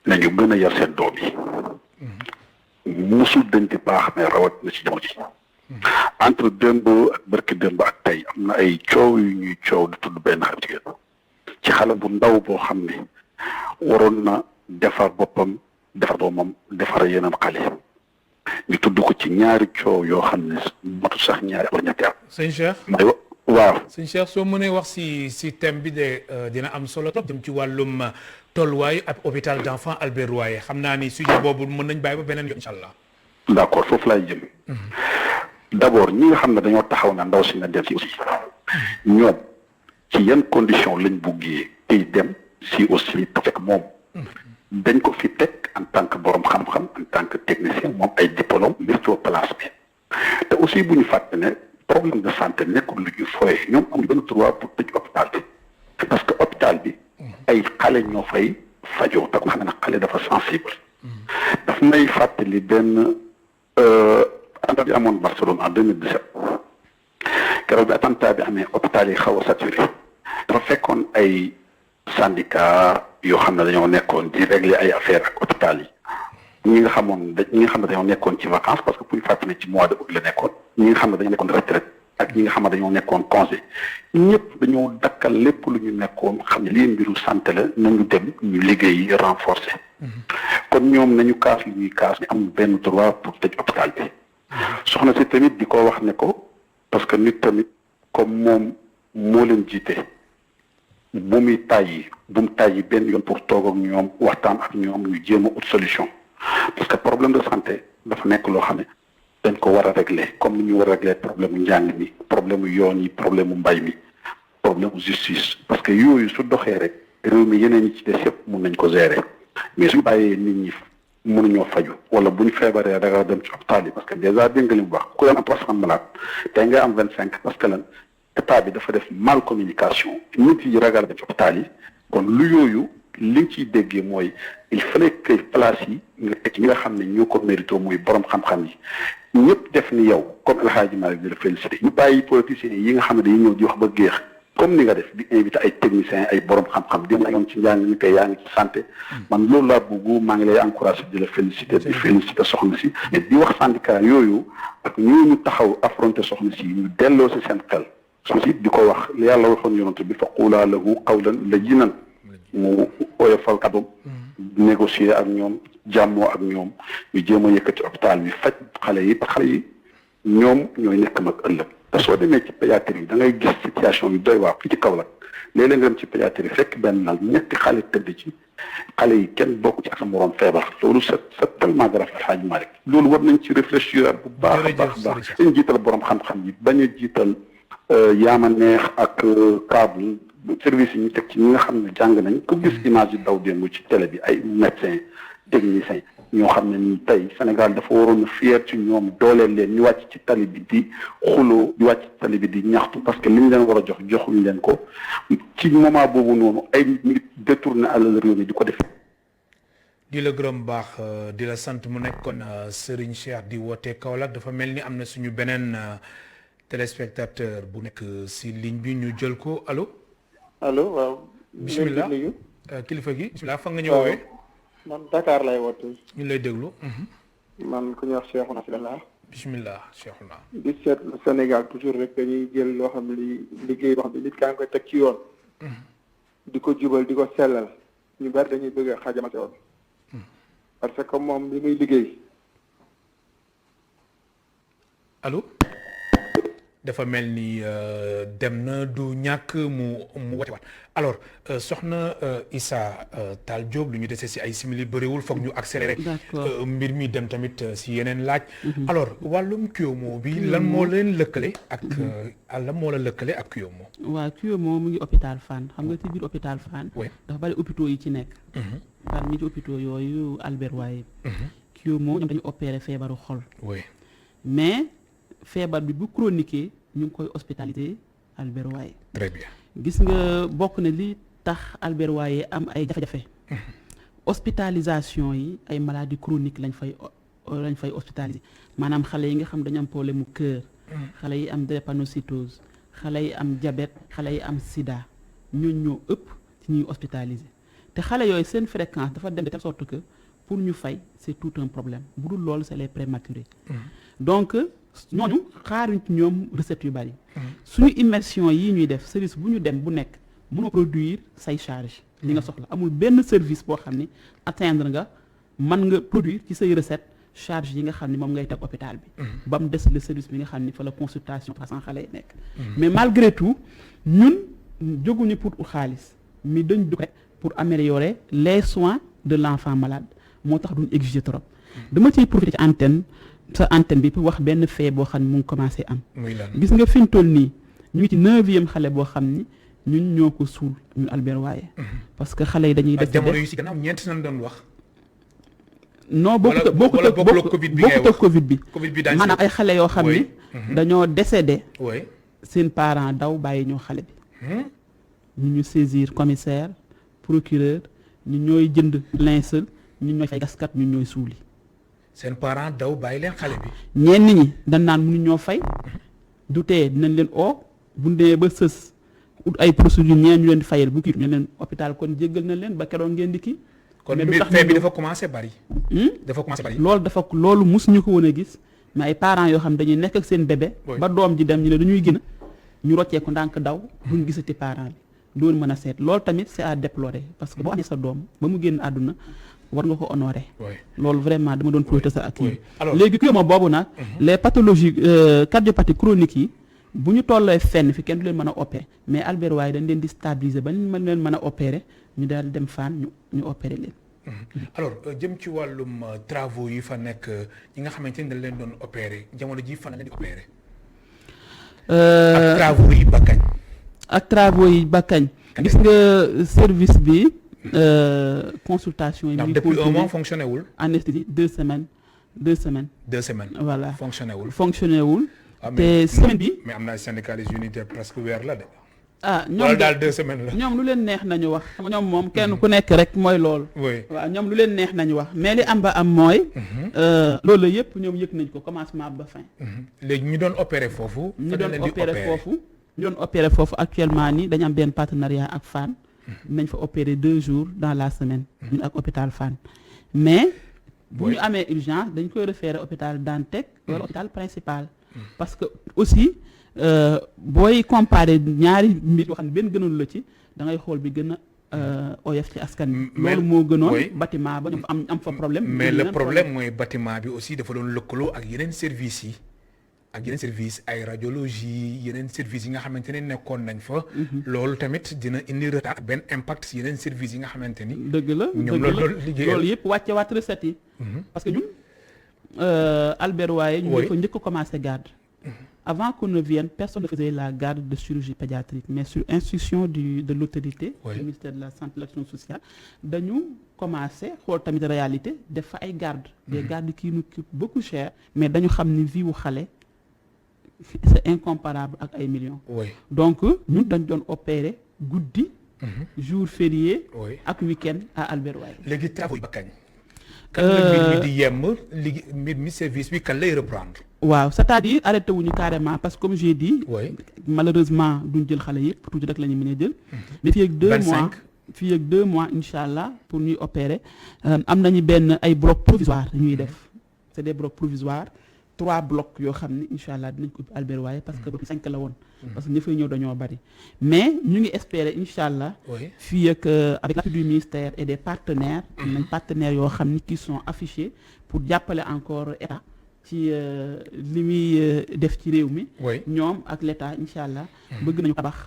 nañu gën a yar seen doom yi musul dañ di baax mais rawat na ci jamono ji entre démb ak barki démb ak tey am na ay coow yu ñuy coow di tudd benn xale jigéen ci xale bu ndaw boo xam ne waroon na defar boppam defar doomam defar yeneen xale ñu tudd ko ci ñaari coow yoo xam ne matu sax ñaari wala ñetti at. sëñ Cheikh mooy waaw sëñ Cheikh soo mënee wax si thème bi de dina am solo trop jëm ci wàllum tolluwaayu ab hôpital d'enfants Albert Royer xam naa ni sujet boobu mën nañ bàyyi ba beneen yoon incha allah. d'accord foofu laay jëm. d'abord ñi nga xam ne dañoo taxaw na ndaw si na dem si aussi ñoom ci yan condition lañ buggee tey dem si aussi te fekk moom dañ ko fi teg en tant que borom xam-xam en tant que technicien moom ay diplôme météo place bi te aussi bu ñu fàtte ne problème de santé nekkul lu ñu fooye ñoom amuñu benn droit pour tëj hôpital bi parce que hôpital bi ay xale ñoo fay fajoo te ku xam ne xale dafa sensible daf may fàttali benn attentat bi amoon Barcelone en 2017 keroog bi attentat bi amee hôpital yi xaw a saturé dafa fekkoon ay syndicat yoo xam ne dañoo nekkoon di régler ay affaires ak hôpital yi ñi nga xam ne dañoo nekkoon ci vacances parce que pour ñu fàttali ci mois de août la nekkoon ñi nga xam ne dañoo nekkoon retraite ak ñi nga xam ne dañoo nekkoon congé ñëpp dañoo dakkal lépp lu ñu nekkoon xam ne lii mbiru santé la nañu dem ñu liggéey renforcer kon ñoom nañu kaas li ñuy kaas ni am benn droit pour tëj hôpital bi soxna si tamit di ko wax ne ko parce que nit tamit comme moom moo leen jiite bu mu tàyyi benn yoon pour toog ak ñoom waxtaan ak ñoom ñu jéem a ut solution parce que problème de santé dafa nekk loo xam ne dañ ko war a régler comme ni ñu war a régler problème mu njàng mi problème mu yoon yi problème mu mbay mi problème mu justice parce que yooyu su doxee rek réew mi yeneen ñi ci des yëpp mun nañ ko gérer mais suñu bàyyee nit ñi mënuñoo faju wala bu ñu feebaree da nga dem ci hôpital yi parce que déjà dégg nga li mu wax ku leen am 300 malade tey nga am 25 parce que lan état bi dafa def mal communication nit yi ragal dem ci hôpital yi kon lu yooyu li nga ciy déggee mooy il fallait que place yi nga teg ñi nga xam ne ñoo ko mérito muy borom xam-xam yi ñëpp def ni yow comme El Hadji Malick di la félicité ñu bàyyi politiciens yi nga xam ne dañuy ñëw di wax ba géex comme ni nga def di invité ay techniciens ay borom xam-xam di yoon ci njàng mi tey yaa ngi ci santé man loolu laa bëgg maa ngi lay encouragé di la félicité di félicité soxna si mais di wax syndicat yooyu ak ñooñu taxaw affronté soxna si ñu delloo si seen xel soxna si di ko wax li yàlla waxoon yonent bi fa quulaa lahu qawlan layyinan mu oyofal kàddoom négocier ak ñoom jàmmoo ak ñoom ñu jéem a yëkkati hôpital bi faj xale yi ñoom ñooy nekk mag ëllëg te soo demee ci pédiatrie da ngay gis situation yu doy waar fii ci Kaolack léeg-léeg nga dem ci pédiatrie fekk benn nal ñetti xale tëdd ci xale yi kenn bokk ci ak sa moroom feebar loolu c'est tellement grave El Hadji Malick loolu war nañ ci réfléchir bu baax a baax seen jiital borom xam-xam yi bañ a jiital yaama neex ak câble service yi ñu teg ci ñi nga xam ne jàng nañ ko gis image yi daw démb ci télé bi ay médecin technicien ñoo xam ne ni tey Sénégal dafa waroon a fier ci ñoom dooleel leen ñu wàcc ci tali bi di xuloo di wàcc ci tali bi di ñaxtu parce que li ñu leen war a joxuñ leen ko ci moment boobu noonu ay nit détourné alal réew mi di ko def. di la gërëm baax di la sant mu nekkoon Serigne Cheikh di woote Kaolack dafa mel ni am na suñu beneen téléspectateur bu nekk si ligne bi ñu jël ko allo. allo waaw. bisimilah kilifa gi bismillah fa nga ñëwee. man Dakar lay woote. ñu lay déglu. man ku ñuy wax Cheikhouna Sylla. bismillah Cheikhouna. di seetlu Sénégal toujours rek dañuy jël loo xam li liggéey boo xam ne nit kaa ngi koy teg ci yoon. di ko jubal di ko sellal ñu bari dañuy bëgg a xajamal yoon. parce que moom li muy liggéey. allo. dafa mel ni dem na du ñàkk mu woote waat alors soxna Issa Tall Diop lu ñu desee si ay simili bëriwul foog ñu accélérer mbir mi dem tamit si yeneen laaj. alors wàllum Cuomo bi lan moo leen lëkkale ak lan moo la lëkkale ak Cuomo. waaw Cuomo mu ngi hôpital Fann xam nga ci biir hôpital Fann. dafa bari hôpitaux yi ci nekk. parmi ci hôpitaux yooyu Albert Royer. Cuomo ñoom dañu opéré feebaru xol. mais feebar bi bu chronique ñu ngi koy hospitalisé Albert Royer. très bien gis nga bokk na li tax Albert Royer am ay jafe-jafe. hospitalisation yi ay maladies chroniques lañ fay hospitalisé maanaam xale yi nga xam dañu am problème mu cœur. xale yi am drépanocytose xale yi am diabète xale yi am sida ñooñu ñoo ëpp ci ñuy hospitalisé te xale yooyu seen fréquence dafa dem de telle sorte que pour ñu fay c'est tout un problème bu dul loolu c'est les prématurés. donc ñooñu xaaruñ ci ñoom recette yu bari. suñu immersion yi ñuy def service bu ñu dem bu nekk mënoo produire say charge li nga soxla amul benn service boo xam ni atteindre nga mën nga produire ci say recette charge yi nga xam ni moom ngay teg hôpital bi. ba mu des le service bi nga xam ni fa la consultation façon xale yi nekk. mais malgré tout ñun jóguñu pour xaalis mais dañ du rek pour améliorer les soins de l'enfant malade moo tax duñ exiger trop. dama ciy profiter ci antenne bi pour wax benn fee boo xam ne mu ngi commencé am. gis nga fi ñu toll nii ñu ngi ci 9e xale boo xam ni ñun ñoo ko suul ñun Albert Royer. parce que xale yi dañuy def jamono yu si gannaaw ñeent nañ doon wax. non bokkut ak Covid bi. maanaam ay xale yoo xam ni dañoo décédé. seen parents daw bàyyi ñoo xale bi. ñu saisir commissaire procureur ñu ñooy jënd linceul ñu ñooy fay gaskat ñu ñooy suuli. seen parents daw bàyyi leen xale bi. ñenn ñi dañ naan mënu ñoo fay du tee dinañ leen oo bu ndee ba sës ut ay procédure ñeen ñu leen di fayal bu kii ñu leen hôpital kon jéggal na leen ba keroog ngeen di kii. kon mbir fee bi dafa commencé bari. loolu mosuñu ko woon a gis mais ay parents yoo xam dañuy nekk ak seen bébé. ba doom ji dem ñu ne dañuy gën ñu roccee ko ndànk daw. duñ gisati parents bi doon mën a seet loolu tamit c'est à déplorer parce que boo amee sa doom ba mu génn àdduna war nga ko honorer. loolu vraiment dama doon profiter sa ak yi léegi Cuomo boobu nag les pathologies cardiopathies chroniques yi bu ñu tollee fenn fi kenn du leen mën a opérer mais Albert Royer dañ leen di stabiliser ba ñu mën leen mën a opérer ñu daal dem Fann ñu opérer leen. alors jëm ci wàllum travaux yi fa nekk ñi nga xamante ni dañ leen doon opérer jamono ji fan la leen di opérer. ak travaux yi ba kañ. gis nga service bi. consultation yi. depuis un mois fonctionné wul. anesthésie 2 semaines. 2 semaines. voilà fonctionné wul. te semaine bi. mais am na syndicalistes unité presque weer la de. ñoom daal 2 semaines la. ñoom lu leen neex nañu wax ñoom moom kenn ku nekk rek mooy loolu. waaw ñoom lu leen neex nañu wax mais li am ba am mooy. loolu yëpp ñoom yëg nañ ko commencement ba fin. léegi ñu doon opérer foofu. ñu doon opérer foofu actuellement nii dañu am benn partenariat ak Fann. nañ fa opérer 2 jours dans la semaine. ñun ak hôpital Fann mais. bu ñu amee urgence dañ koy référer hôpital Dantec wala hôpital principal. parce que aussi booy comparer ñaari mbir yoo xam ne benn gënalu la ci da ngay xool bi gën a oyof ci askan bi. loolu moo gënoon bâtiment ba ñu am fa problème. mais le problème mooy bâtiment bi aussi dafa doon lëkkaloo ak yeneen services yi. ak yeneen service ay radiologie yeneen services yi nga xamante ne nekkoon nañ fa. loolu tamit dina indi retard benn impact si yeneen services yi nga xamante ni. dëgg la ñoom loolu liggéeyal loolu yëpp wàcce waat recettes yi. parce que ñun Albert Royer ñu dafa njëkk a commencé garde. avant qu'on ne vienne personne ne faisait la garde de chirurgie pédiatrique mais sur instruction de l'autorité. du ministère de la santé et de l'action sociale dañu commencé xool tamit réalité def fa ay garde des gardes qui nous coûtent beaucoup cher mais dañu xam ni vie wu xale. c'est incomparable ak ay millions. donc ñun dañ doon opérer guddi. jour férié. ak week-end à Albert Royer. léegi travaux yi ba kañ. kan la mbir mi di yemb mbir mi service bi kan lay reprendre. waaw c'est-à-dire arrêté wuñu carrément parce que comme j'ai dit. malheureusement duñ jël xale yëpp tuuti rek la ñu mën a jël. mais fii ak 2 mois fii ak 2 mois incha allah pour ñuy opérer am nañu ay blocs provisoires ñuy def c'est des blocs provisoires 3 blocs yoo xam ne incha allah dinañ ko ubbi Albert Royer parce que 5 la woon. parce que ñi fay ñëw dañoo bari. mais ñu ngi espérer incha allah. fii ak avec l'appui du ministère et des partenaires. am nañ partenaires yoo xam ni qui sont affichés pour jàppale encore état ci li muy def ci réew mi. ñoom ak l'état incha allah. bëgg nañu tabax.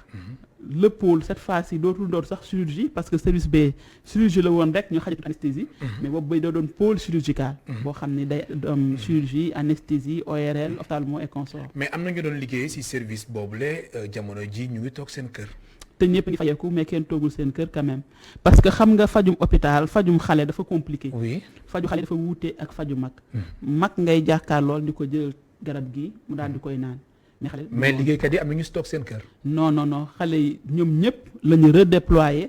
le pôle cette fois-ci dootul doon sax chirurgie parce que service B chirurgie la woon rek ñu xajatu anesthésie. mais boobu bay doo doon pôle chirurgical. boo xam ne day doon chirurgie anesthésie ORL ophtalmo et consort. mais am na ñu doon liggéey ci service boobule jamono ji ñu ngi toog seen kër. te ñëpp ngi fayeeku mais kenn toogul seen kër quand même parce que xam nga fajum hôpital fajum xale dafa compliqué. oui faju xale dafa wuute ak faju mag. mag ngay jàkkaar lool di ko jël garab gi mu daal di koy naan. mais liggéeykat yi am na ñu stock seen kër. non xale yi ñoom ñëpp la ñu redéployer.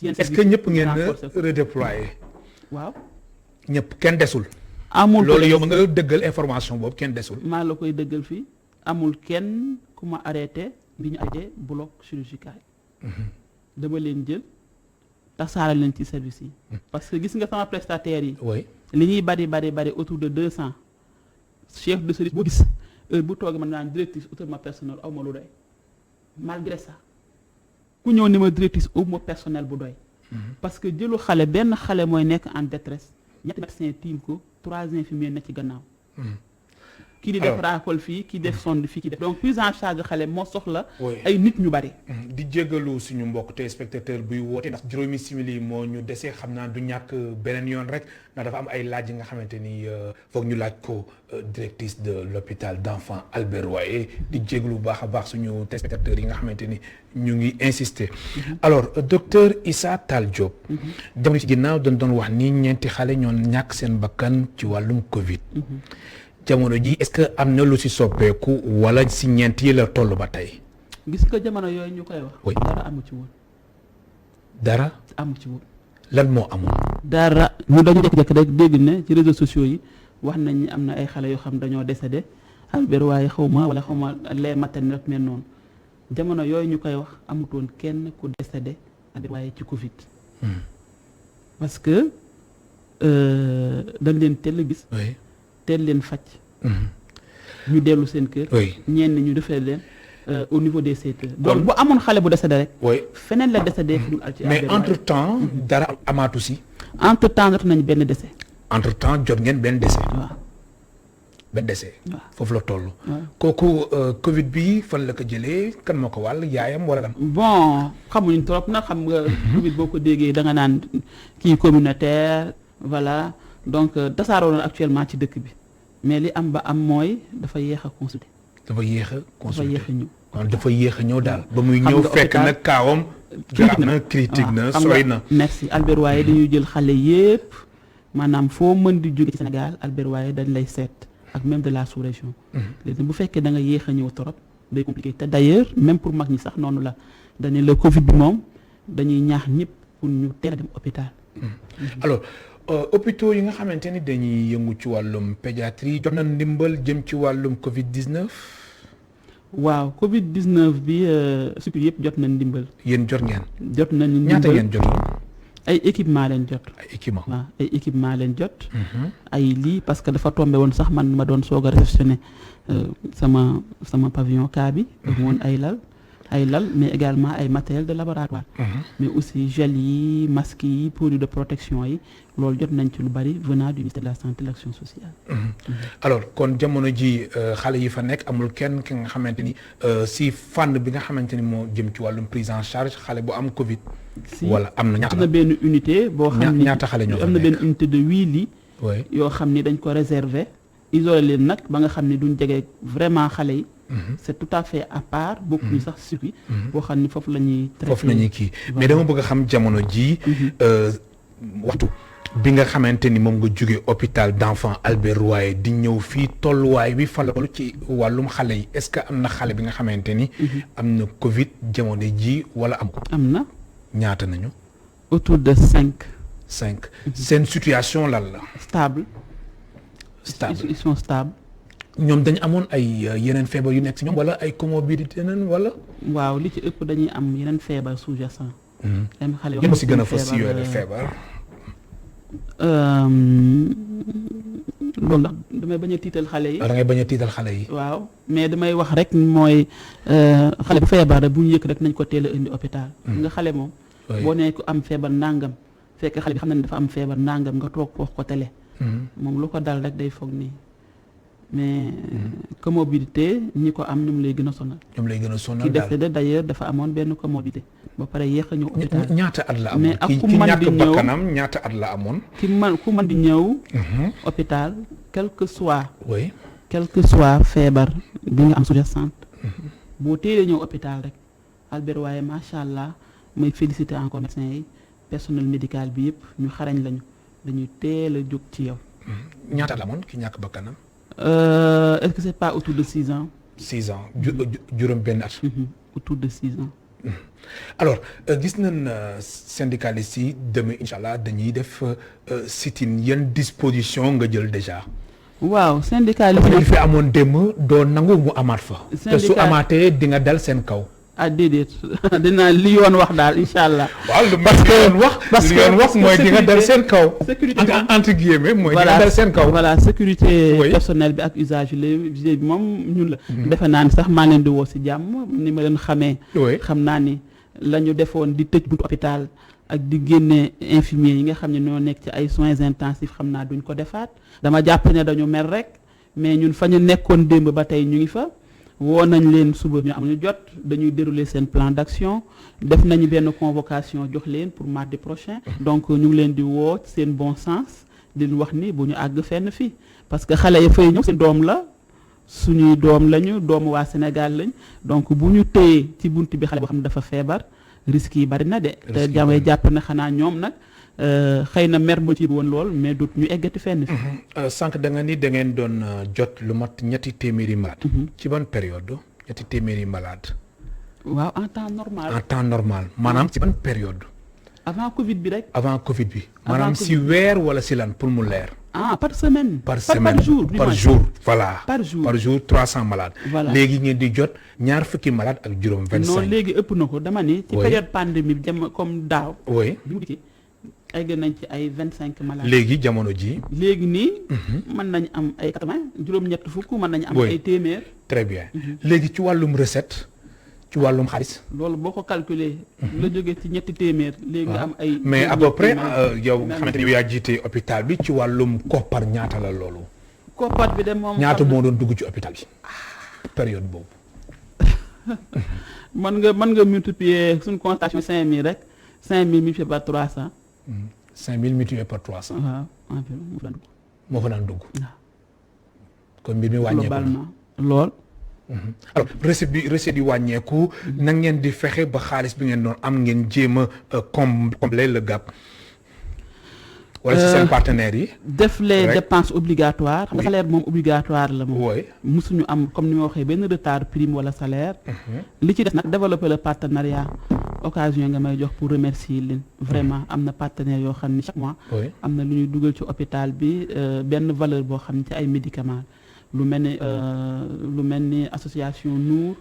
est-ce que ñëpp ngeen redéployer. waaw. ñëpp kenn desul. amul loolu yow nga dëggal information boobu kenn desul. maa la koy dëggal fii amul kenn ku ma arrêté bi ñu arrêté bloc chirurgical. dama leen jël tasaare leen ci service yi. parce que gis nga sama prestataire yi. oui li ñuy bari autour de 200 chef de service boo gis. heure bu toogee man naan directrice utal ma personnel aw ma lu doy malgré ça ku ñëw ni ma directrice aw ma personnel bu doy. parce que jëlu xale benn xale mooy nekk en détresse ñetti médecin tiim ko 3 infirmiers na ci gannaaw. kii di def raakol fii kii def sonde fii kii def donc prise en charge xale moo soxla. ay nit ñu bari. di jégalu suñu mbokk téléspectateur buy woote ndax juróomi simili moo ñu desee xam naa du ñàkk beneen yoon rek ndax dafa am ay laaj yi nga xamante ni foog ñu laaj ko directrice de l'hôpital d'enfants Albert Royer di jégalu bu baax a baax suñu téléspectateurs yi nga xamante ni ñu ngi insister. alors docteur Issa Tall Diop. jamono ci ginnaaw doon wax ni ñeenti xale ñoo ñàkk seen bakkan ci wàllum Covid. jamono ji est-ce que am na lu ci soppeeku wala ci ñeent yi la toll ba tey. gis nga jamono yooyu ñu koy wax. dara amu ci woon. dara. amu ci woon. lan moo amoon. dara ñu dañu jékki-jékki rek dégg ne ci réseaux sociaux yi wax nañ ni am na ay xale yoo xam dañoo décédé Albert Royer xaw ma les maternelles rek mel noonu jamono yooyu ñu koy wax amutoon kenn ku décédé Albert Royer ci Covid. parce que dañ leen teel a gis. teel leen faj. ñu dellu seen kër. ñenn ñu defee leen au niveau des secteurs. donc bu amoon xale bu décédé rek. feneen la décédé. mais entre temps dara amaatu si. entre temps jot nañ benn décès. entre temps jot ngeen benn décès. waaw benn décès. waaw foofu la toll. kooku Covid bi fan la ko jëlee kan moo ko wàll yaayam wala lan. bon xamuñ trop nag xam nga. Covid boo ko déggee da nga naan kii communautaire voilà donc tasaaroo na actuellement ci dëkk bi. mais li am ba am mooy dafa yéex a consulter. dafa yéex a consulter dafa yéex a ñëw. kon dafa yéex a ñëw daal. ba muy ñëw fekk na kaawam. grave na critique na sooy na. merci Albert Royer dañuy jël xale yépp maanaam foo mën di jóge ci Sénégal Albert Royer dañ lay seet ak même de la sous-région. léegi bu fekkee da nga yéex a ñëw trop day compliqué te d'ailleurs même pour mag ñi sax noonu la dañu le Covid bi moom dañuy ñaax ñëpp pour ñu teel a dem hôpital. alors. hôpitaux yi nga xamante ni dañuy yëngu ci wàllum pédiatrie jot na ndimbal jëm ci wàllum Covid 19. waaw Covid 19 bi surtout yëpp jot na ndimbal. yéen jot ngeen. jot nañu ndimbal ñaata ngeen jot. ay équipement leen jot. ay équipement waaw ay équipement leen jot. ay lii parce que dafa tombé woon sax man ma doon soog a réceptionné sama pavillon cas bi. woon ay lal mais également ay matériel de laboratoire. mais aussi gel yi masques yi produits de protection yi loolu jot nañ ci lu bari venant du ministère de la santé et de l'action sociale. alors kon jamono ji xale yi fa nekk amul kenn ki nga xamante ni si fànn bi nga xamante ni moo jëm ci wàllum prise en charge xale bu am Covid. wala am na ñaata am na benn unité boo xam ni ñaata xale ñoo fa am na benn unité de 8 lits. yoo xam ni dañ ko réserver isolé leen nag ba nga xam ni duñ jege vraiment xale yi. c'est tout à fait à part. bokkuñu sax circuit. boo xam ni foofu la ñuy. foofu la ñuy kii mais dama bëgg a xam jamono ji waxtu bi nga xamante ni moom nga jóge hôpital d'enfants Albert Royer di ñëw fii tolluwaay bi fa la toll ci wàllum xale yi est-ce que am na xale bi nga xamante ni. am na Covid jamono ji wala am ko. am na. ñaata nañu. autour de 5. seen situation lan la. stable. ils sont stables. ñoom dañu amoon ay yeneen feebar yu nekk ci ñoom wala ay comorbidité nañ wala. waaw li ci ëpp dañuy am yeneen feebar sous-jacent. am xale yoo yéen si gën a xam fës si yooyu la feebar. loolu ndax damay bañ a tiital xale yi. da ngay bañ a tiital xale yi. waaw mais damay wax rek mooy xale bu feebar rek bu ñu yëkk rek nañ ko teel a indi hôpital. nga xale moom. boo nee ko am feebar nangam fekk xale bi xam na ne dafa am feebar nangam nga toog wax ko télé. moom lu ko dal rek day foog nii mais comorbidité ñi ko am ñoom lay gën a sonal. ñoom lay gën a sonal ki daal décédé d'ailleurs dafa amoon benn comorbidité ba pare yéex a ñëw hôpital. ñaata at la amoon mais ak ki ku man di ñàkk ñëw bakkanam ñaata at la amoon. ku man di ñëw. hôpital quel que soit. oui. quel que soit feebar bi nga am sous-jacente. boo teelee ñëw hôpital rek Albert waaye macha allah may féliciter encore médecins yi personnel médical bi yëpp ñu xarañ lañu dañuy teel a jóg ci yow. ñaata at la amoon ki ñàkk bakkanam. Est-ce que c'est pas autour de 6 ans. 6 ans juróom benn at. autour de 6 ans. alors gis nañ syndicalistes yi demain incha allah dañuy def sit-in yan disposition nga jël déjà. waaw syndicat li fi amoon démb doo nangu mu amaat fa. te su amaatee di nga dal seen kaw. ah déedéet dinaa li yoon wax daal incha allah. waaw lu yoon wax mooy di nga dal seen kaw. sécurité entre guillemets mooy di nga dal seen kaw. voilà sécurité personnel bi ak usage bi moom ñun la. defe naa ni sax maa leen di woo si jàmm ni ma leen xamee. xam naa ni la ñu defoon di tëj buntu hôpital ak di génne infirmier yi nga xam ne ñoo nekk ci ay soins intensifs xam naa duñ ko defaat. dama jàpp ne dañu mer rek mais ñun fa ñu nekkoon démb ba tey ñu ngi fa. woo nañ leen suba ñu am ñu jot dañuy dérouler seen plan d'action def nañu benn convocation jox leen pour mardi prochain. donc ñu ngi leen di woo seen bon sens di wax ni bu ñu àgg fenn fii parce que xale ya fay ñëw seen doom la suñuy doom lañu doomu waa Sénégal lañ donc bu ñu téyee ci bunt bi xale boo xam ne dafa feebar risques yi bari na de. te jamay jàpp na xanaa ñoom nag. xëy na mer moo ci woon lool mais dut ñu eggati fenn fi. sànq da nga ni da ngeen doon jot lu mat ñetti téeméeri malade. ci ban période ñetti téeméeri malade. waaw en temps normal. en temps normal maanaam ci ban période. avant Covid bi rek. avant Covid bi. maanaam si weer wala si lan pour mu leer. par semaine. par semaine par jour voilà. par jour 300 malades. voilà léegi ngeen di jot ñaar fukki malade ak juróom 25. non léegi ëpp na ko dama ni. ci période pandémie bi dem comme daaw. oui bi mu dikkee egg nañ ci ay 25 malades. léegi jamono ji. léegi nii. mën nañ am ay 80 juróom-ñett fukk mën nañu am ay téeméer. très bien léegi ci wàllum recette ci wàllum xaalis. loolu boo ko calculer la jógee ci ñetti téeméer. léegi nga am ay. mais à peu près yow nga xamante ni yow yaa jiite hôpital bi ci wàllum koppar ñaata la loolu. koppar bi de moom. ñaata moo doon dugg ci hôpital bi période boobu. mën nga multiplier suñu constatation 5000 rek 5000 multiplié par 300. 5000 multiplié par 300. waaw moo fa daan dugg. kon mbir mi wàññeeku globalement lool. alors recette yi wàññeeku. na ngeen di fexe ba xaalis bi ngeen doon am ngeen jéem a combler le gap. wala ci seen partenaires yi. def les dépenses obligatoires. xam nga salaire moom obligatoire la moom. oui musuñu am comme ni ma waxee benn retard prime wala salaire. li ci des nag développer le partenariat. occasion nga may jox pour remercier leen vraiment am na partenaires yoo xam ni chaque mois. am na lu ñuy dugal ci hôpital bi benn valeur boo xam ne ci ay médicaments lu mel ni association Nour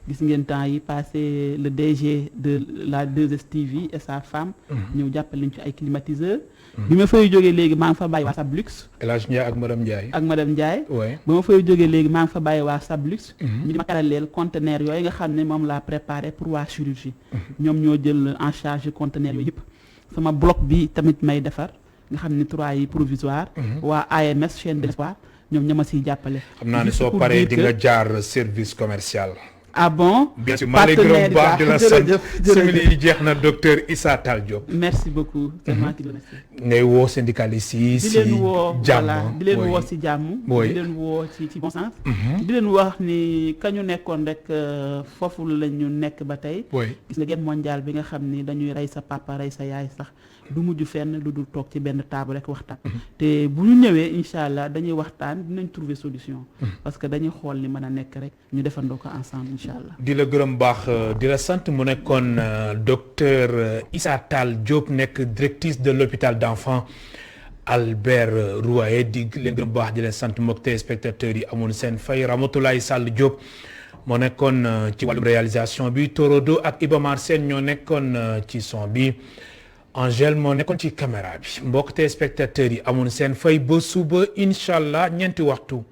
gis ngeen temps yi passé le DG de la 2STV et sa femme. ñëw jàppale ñu ci ay climatiseurs. bi ma fay jógee léegi maa ngi fa bàyyi waa Sablux. El Hadj Ndiaye ak madame Ndiaye. ak madame Ndiaye. ba ma fay jógee léegi maa ngi fa bàyyi waa Sablux. ñu di ma karaleel conteneur yooyu nga xam ne moom laa préparé pour waa chirurgie. ñoom ñoo jël en charge conteneur yooyu yëpp. sama bloc bi tamit may defar nga xam ne 3 yi provisoire. waa AMS chaîne de l'espoir ñoom ñoo ma siy jàppale. xam naa ne soo paree di nga jaar service commercial. ah bon bien sûr maa lay gërëm baax di la sant simili yi jeex na docteur Issa Tall Diop. merci beaucoup. c'est moi qui remercie. ngay woo syndicalistes yi si jàmm di leen woo si jàmm. di leen woo ci bon sens. di leen wax ni kañu nekkoon rek foofu la ñu nekk ba tey. gis nga guerre mondiale bi nga xam ni dañuy rey sa papa rey sa yaay sax du mujj fenn lu dul toog ci benn table rek waxtaan. te bu ñu ñëwee incha allah dañuy waxtaan dinañ trouver solution. parce que dañuy xool ni mën a nekk rek ñu defandoo ko ensemble incha allah. di la gërëm baax di la sant mu nekkoon docteur Issa Tall Diop nekk directrice de l'hôpital d'enfants Albert Royer di leen gërëm baax di leen sant mbokk téléspectateurs yi amoon seen fay Ramatoulaye Sall Diop moo nekkoon ci wàllu réalisation bi Torodo ak Ibomar Sène ñoo nekkoon ci son bi Angèle moo nekkoon ci caméra bi mbokk téléspectateurs yi amoon seen fay ba suba incha allah ñeenti waxtu